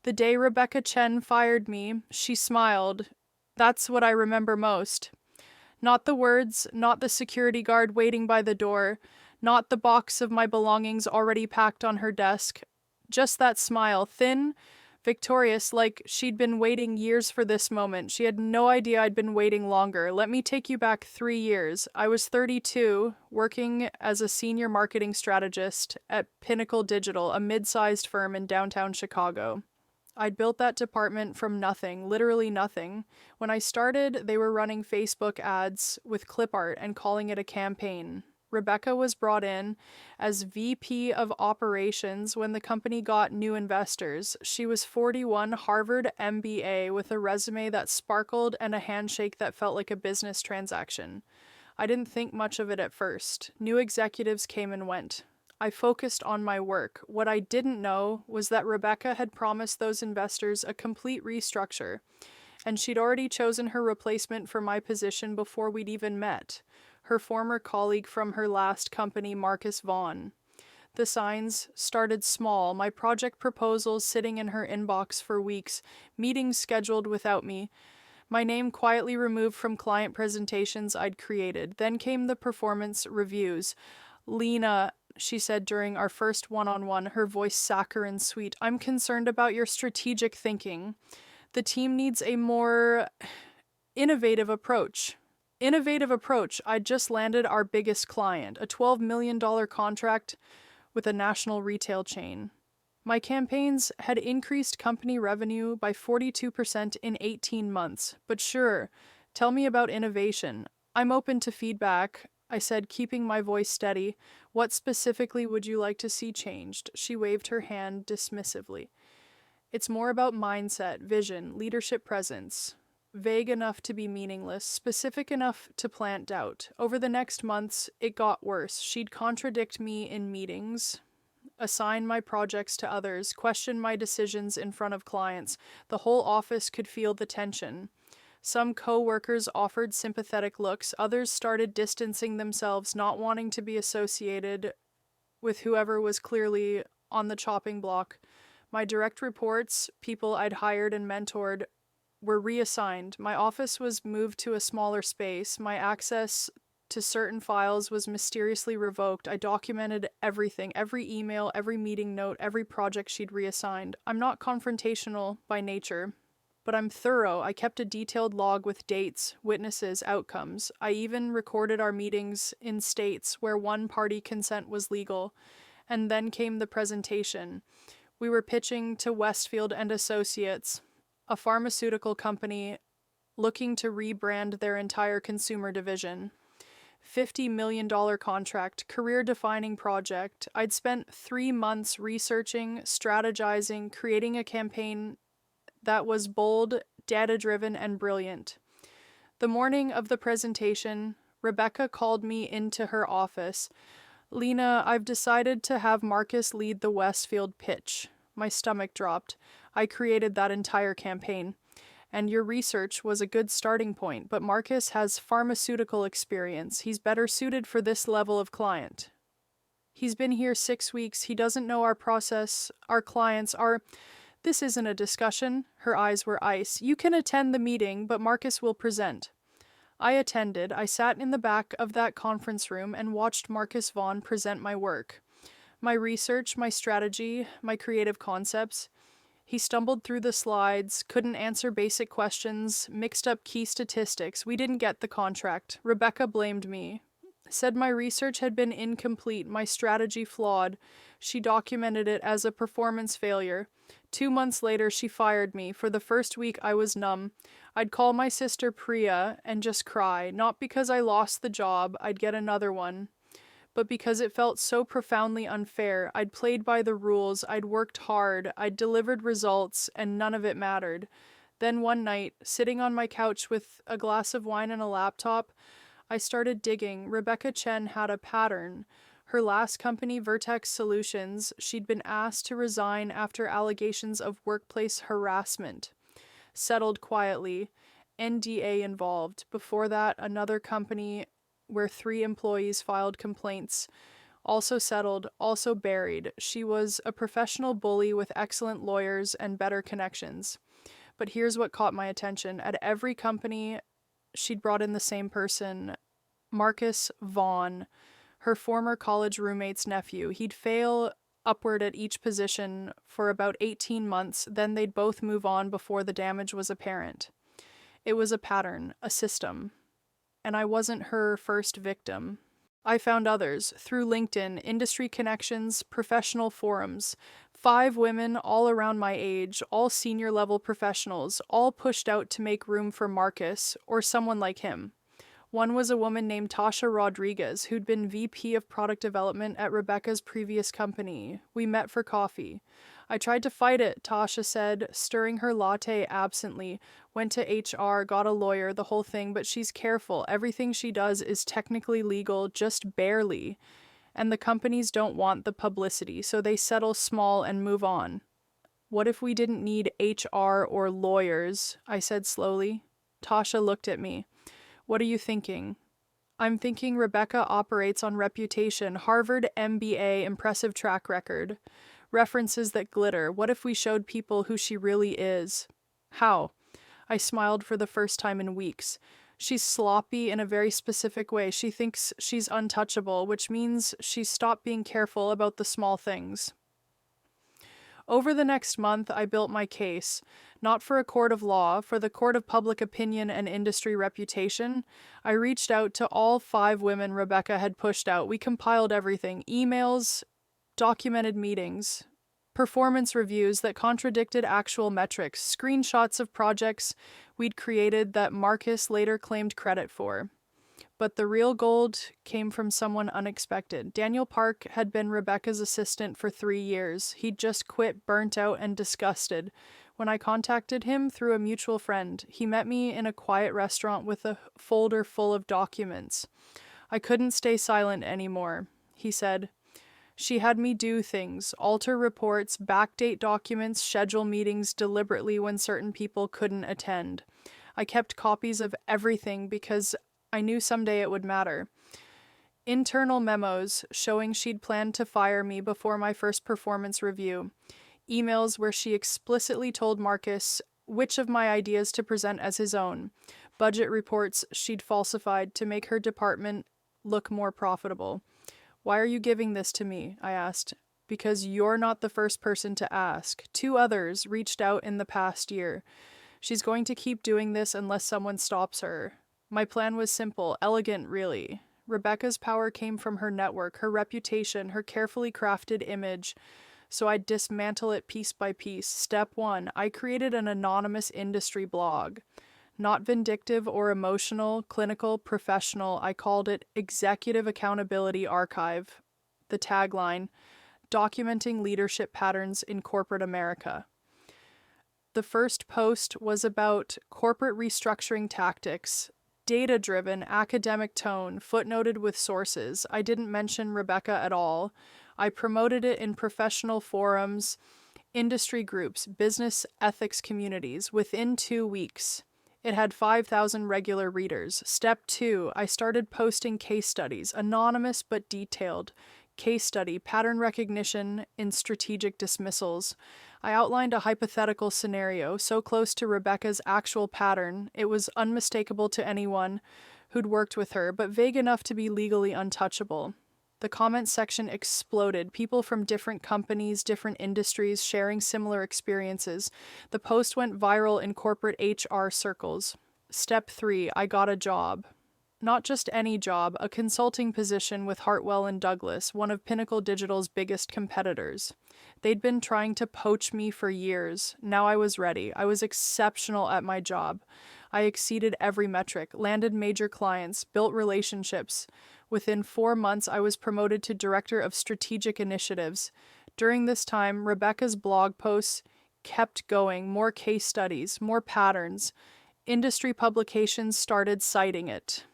The day Rebecca Chen fired me, she smiled. That's what I remember most. Not the words, not the security guard waiting by the door, not the box of my belongings already packed on her desk. Just that smile, thin, victorious, like she'd been waiting years for this moment. She had no idea I'd been waiting longer. Let me take you back 3 years. I was 32, working as a senior marketing strategist at Pinnacle Digital, a mid-sized firm in downtown Chicago. I'd built that department from nothing, literally nothing. When I started, they were running Facebook ads with clip art and calling it a campaign. Rebecca was brought in as VP of Operations when the company got new investors. She was 41, Harvard MBA, with a resume that sparkled and a handshake that felt like a business transaction. I didn't think much of it at first. New executives came and went. I focused on my work. What I didn't know was that Rebecca had promised those investors a complete restructure, and she'd already chosen her replacement for my position before we'd even met, her former colleague from her last company, Marcus Vaughn. The signs started small, my project proposals sitting in her inbox for weeks, meetings scheduled without me, my name quietly removed from client presentations I'd created. Then came the performance reviews. Lena, she said during our first one-on-one, her voice saccharine sweet, I'm concerned about your strategic thinking. The team needs a more innovative approach. Innovative approach. I'd just landed our biggest client, a $12 million contract with a national retail chain. My campaigns had increased company revenue by 42% in 18 months. But sure, tell me about innovation. I'm open to feedback, I said, keeping my voice steady. What specifically would you like to see changed? She waved her hand dismissively. It's more about mindset, vision, leadership presence. Vague enough to be meaningless, specific enough to plant doubt. Over the next months, it got worse. She'd contradict me in meetings, assign my projects to others, question my decisions in front of clients. The whole office could feel the tension. Some co-workers offered sympathetic looks, others started distancing themselves, not wanting to be associated with whoever was clearly on the chopping block. My direct reports, people I'd hired and mentored, were reassigned. My office was moved to a smaller space. My access to certain files was mysteriously revoked. I documented everything, every email, every meeting note, every project she'd reassigned. I'm not confrontational by nature, but I'm thorough. I kept a detailed log with dates, witnesses, outcomes. I even recorded our meetings in states where one-party consent was legal. And then came the presentation. We were pitching to Westfield and Associates, a pharmaceutical company looking to rebrand their entire consumer division. $50 million contract, career-defining project. I'd spent 3 months researching, strategizing, creating a campaign that was bold, data-driven, and brilliant. The morning of the presentation, Rebecca called me into her office. Lena, I've decided to have Marcus lead the Westfield pitch. My stomach dropped. I created that entire campaign. And your research was a good starting point, but Marcus has pharmaceutical experience. He's better suited for this level of client. He's been here 6 weeks. He doesn't know our process, our clients, our... This isn't a discussion. Her eyes were ice. You can attend the meeting, but Marcus will present. I attended. I sat in the back of that conference room and watched Marcus Vaughn present my work. My research, my strategy, my creative concepts. He stumbled through the slides, couldn't answer basic questions, mixed up key statistics. We didn't get the contract. Rebecca blamed me. Said my research had been incomplete, my strategy flawed. She documented it as a performance failure. 2 months later, she fired me. For the first week, I was numb. I'd call my sister Priya and just cry, not because I lost the job, I'd get another one, but because it felt so profoundly unfair. I'd played by the rules, I'd worked hard, I'd delivered results, and none of it mattered. Then one night, sitting on my couch with a glass of wine and a laptop, I started digging. Rebecca Chen had a pattern. Her last company, Vertex Solutions, she'd been asked to resign after allegations of workplace harassment. Settled quietly. NDA involved. Before that, another company where 3 employees filed complaints. Also settled, also buried. She was a professional bully with excellent lawyers and better connections. But here's what caught my attention. At every company, she'd brought in the same person, Marcus Vaughn, her former college roommate's nephew. He'd fail upward at each position for about 18 months, then they'd both move on before the damage was apparent. It was a pattern, a system. And I wasn't her first victim. I found others through LinkedIn, industry connections, professional forums. 5 women all around my age, all senior level professionals, all pushed out to make room for Marcus or someone like him. One was a woman named Tasha Rodriguez, who'd been VP of product development at Rebecca's previous company. We met for coffee. I tried to fight it, Tasha said, stirring her latte absently. Went to HR, got a lawyer, the whole thing, but she's careful. Everything she does is technically legal, just barely. And the companies don't want the publicity, so they settle small and move on. What if we didn't need HR or lawyers? I said slowly. Tasha looked at me. What are you thinking? I'm thinking Rebecca operates on reputation, Harvard MBA, impressive track record. References that glitter. What if we showed people who she really is? How? I smiled for the first time in weeks. She's sloppy in a very specific way. She thinks she's untouchable, which means she's stopped being careful about the small things. Over the next month, I built my case, not for a court of law, for the court of public opinion and industry reputation. I reached out to all 5 women Rebecca had pushed out. We compiled everything, emails, documented meetings, performance reviews that contradicted actual metrics, screenshots of projects we'd created that Marcus later claimed credit for. But the real gold came from someone unexpected. Daniel Park had been Rebecca's assistant for 3 years. He'd just quit, burnt out and disgusted. When I contacted him through a mutual friend, he met me in a quiet restaurant with a folder full of documents. I couldn't stay silent anymore, he said. She had me do things, alter reports, backdate documents, schedule meetings deliberately when certain people couldn't attend. I kept copies of everything because I knew someday it would matter. Internal memos showing she'd planned to fire me before my first performance review. Emails where she explicitly told Marcus which of my ideas to present as his own. Budget reports she'd falsified to make her department look more profitable. Why are you giving this to me? I asked. Because you're not the first person to ask. 2 others reached out in the past year. She's going to keep doing this unless someone stops her. My plan was simple, elegant really. Rebecca's power came from her network, her reputation, her carefully crafted image. So I'd dismantle it piece by piece. Step 1, I created an anonymous industry blog. Not vindictive or emotional, clinical, professional. I called it Executive Accountability Archive. The tagline, documenting leadership patterns in corporate America. The first post was about corporate restructuring tactics, data-driven, academic tone, footnoted with sources. I didn't mention Rebecca at all. I promoted it in professional forums, industry groups, business ethics communities. Within 2 weeks, it had 5,000 regular readers. Step 2, I started posting case studies, anonymous but detailed. Case study, pattern recognition in strategic dismissals. I outlined a hypothetical scenario so close to Rebecca's actual pattern, it was unmistakable to anyone who'd worked with her, but vague enough to be legally untouchable. The comment section exploded, people from different companies, different industries, sharing similar experiences. The post went viral in corporate HR circles. Step 3, I got a job. Not just any job, a consulting position with Hartwell and Douglas, one of Pinnacle Digital's biggest competitors. They'd been trying to poach me for years. Now I was ready. I was exceptional at my job. I exceeded every metric, landed major clients, built relationships. Within 4 months, I was promoted to Director of Strategic Initiatives. During this time, Rebecca's blog posts kept going, more case studies, more patterns. Industry publications started citing it.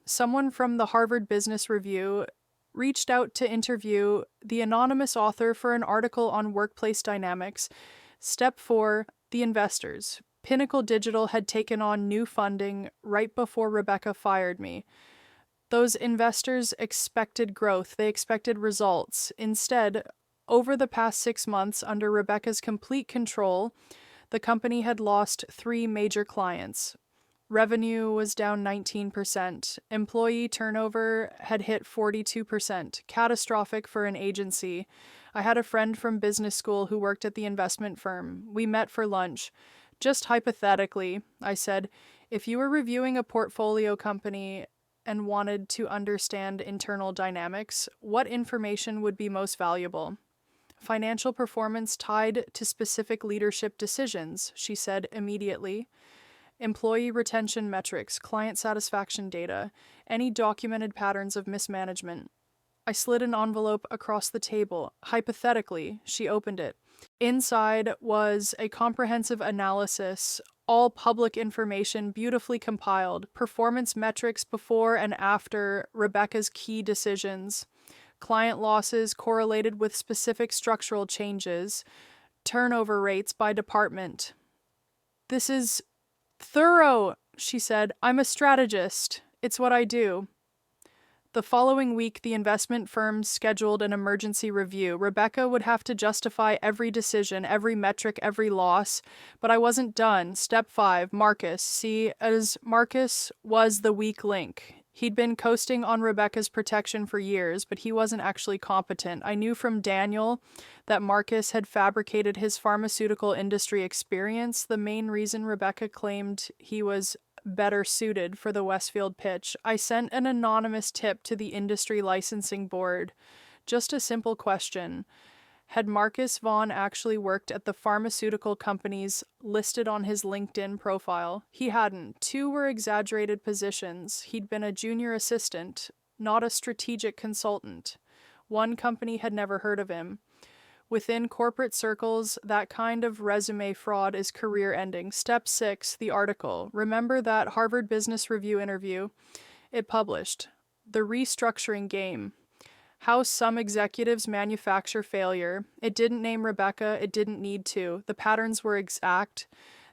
Someone from the Harvard Business Review reached out to interview the anonymous author for an article on workplace dynamics. Step 4, the investors. Pinnacle Digital had taken on new funding right before Rebecca fired me. Those investors expected growth, they expected results. Instead, over the past 6 months, under Rebecca's complete control, the company had lost three major clients. Revenue was down 19%. Employee turnover had hit 42%. Catastrophic for an agency. I had a friend from business school who worked at the investment firm. We met for lunch. Just hypothetically, I said, if you were reviewing a portfolio company and wanted to understand internal dynamics, what information would be most valuable? Financial performance tied to specific leadership decisions, she said immediately. Employee retention metrics, client satisfaction data, any documented patterns of mismanagement. I slid an envelope across the table. Hypothetically, she opened it. Inside was a comprehensive analysis, all public information beautifully compiled, performance metrics before and after Rebecca's key decisions, client losses correlated with specific structural changes, turnover rates by department. This is thorough, she said. I'm a strategist. It's what I do. The following week, the investment firm scheduled an emergency review. Rebecca would have to justify every decision, every metric, every loss. But I wasn't done. Step 5, Marcus. See, as Marcus was the weak link. He'd been coasting on Rebecca's protection for years, but he wasn't actually competent. I knew from Daniel that Marcus had fabricated his pharmaceutical industry experience, the main reason Rebecca claimed he was better suited for the Westfield pitch. I sent an anonymous tip to the industry licensing board. Just a simple question. Had Marcus Vaughn actually worked at the pharmaceutical companies listed on his LinkedIn profile? He hadn't. 2 were exaggerated positions. He'd been a junior assistant, not a strategic consultant. 1 company had never heard of him. Within corporate circles, that kind of resume fraud is career-ending. Step 6, the article. Remember that Harvard Business Review interview? It published. The restructuring game. How some executives manufacture failure. It didn't name Rebecca, it didn't need to. The patterns were exact,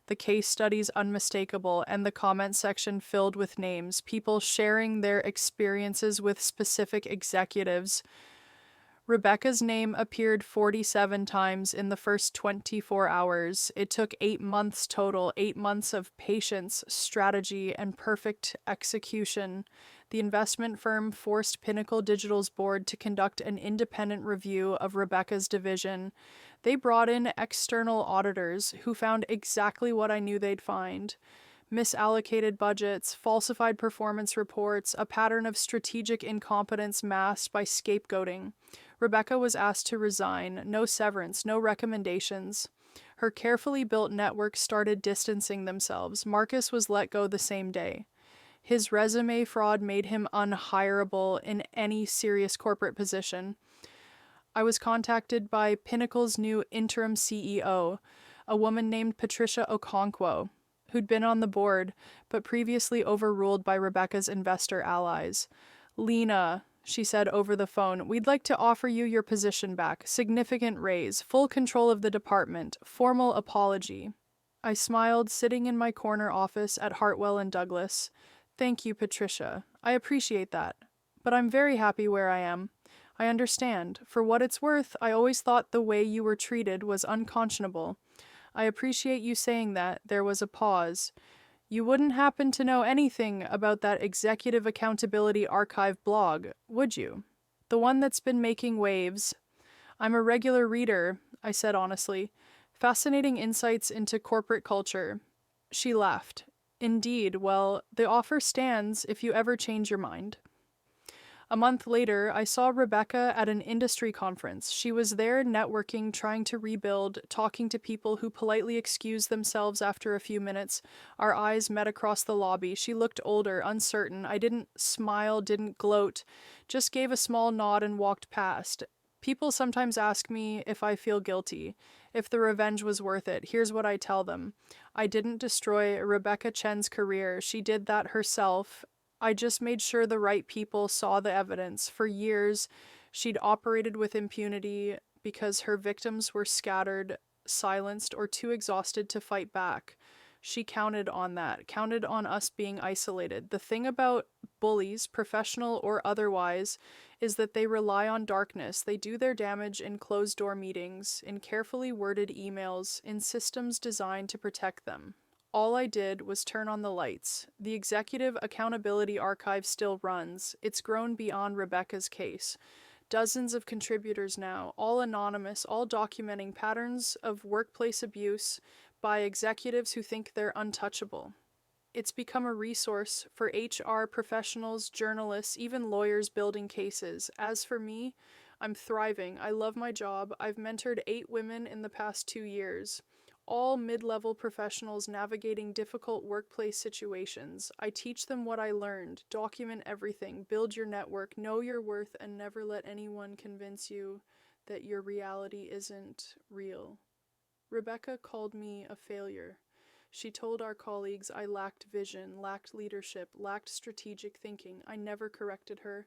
the case studies unmistakable, and the comment section filled with names, people sharing their experiences with specific executives. Rebecca's name appeared 47 times in the first 24 hours. It took 8 months total, 8 months of patience, strategy, and perfect execution. The investment firm forced Pinnacle Digital's board to conduct an independent review of Rebecca's division. They brought in external auditors who found exactly what I knew they'd find. Misallocated budgets, falsified performance reports, a pattern of strategic incompetence masked by scapegoating. Rebecca was asked to resign. No severance, no recommendations. Her carefully built network started distancing themselves. Marcus was let go the same day. His resume fraud made him unhireable in any serious corporate position. I was contacted by Pinnacle's new interim CEO, a woman named Patricia Okonkwo, who'd been on the board, but previously overruled by Rebecca's investor allies. Lena, she said over the phone, we'd like to offer you your position back. Significant raise, full control of the department, formal apology. I smiled, sitting in my corner office at Hartwell and Douglas. Thank you, Patricia. I appreciate that. But I'm very happy where I am. I understand. For what it's worth, I always thought the way you were treated was unconscionable. I appreciate you saying that. There was a pause. You wouldn't happen to know anything about that Executive Accountability Archive blog, would you? The one that's been making waves. I'm a regular reader, I said honestly. Fascinating insights into corporate culture. She laughed. Indeed, well, the offer stands if you ever change your mind. A month later, I saw Rebecca at an industry conference. She was there networking, trying to rebuild, talking to people who politely excused themselves after a few minutes. Our eyes met across the lobby. She looked older, uncertain. I didn't smile, didn't gloat, just gave a small nod and walked past. People sometimes ask me if I feel guilty, if the revenge was worth it. Here's what I tell them. I didn't destroy Rebecca Chen's career. She did that herself. I just made sure the right people saw the evidence. For years, she'd operated with impunity because her victims were scattered, silenced, or too exhausted to fight back. She counted on that, counted on us being isolated. The thing about bullies, professional or otherwise, is that they rely on darkness. They do their damage in closed door meetings, in carefully worded emails, in systems designed to protect them. All I did was turn on the lights. The Executive Accountability Archive still runs. It's grown beyond Rebecca's case. Dozens of contributors now, all anonymous, all documenting patterns of workplace abuse by executives who think they're untouchable. It's become a resource for HR professionals, journalists, even lawyers building cases. As for me, I'm thriving. I love my job. I've mentored 8 women in the past 2 years, all mid-level professionals navigating difficult workplace situations. I teach them what I learned. Document everything. Build your network. Know your worth, and never let anyone convince you that your reality isn't real. Rebecca called me a failure. She told our colleagues I lacked vision, lacked leadership, lacked strategic thinking. I never corrected her.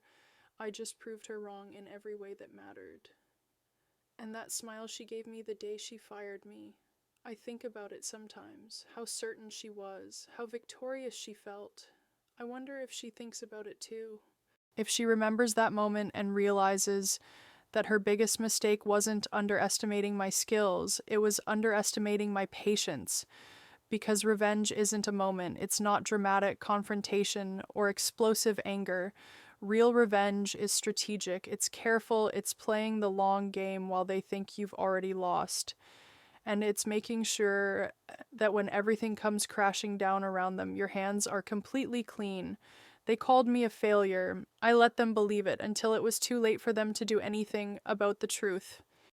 I just proved her wrong in every way that mattered. And that smile she gave me the day she fired me, I think about it sometimes, how certain she was, how victorious she felt. I wonder if she thinks about it too. If she remembers that moment and realizes that her biggest mistake wasn't underestimating my skills, it was underestimating my patience. Because revenge isn't a moment, it's not dramatic confrontation or explosive anger. Real revenge is strategic, it's careful, it's playing the long game while they think you've already lost. And it's making sure that when everything comes crashing down around them, your hands are completely clean. They called me a failure. I let them believe it until it was too late for them to do anything about the truth.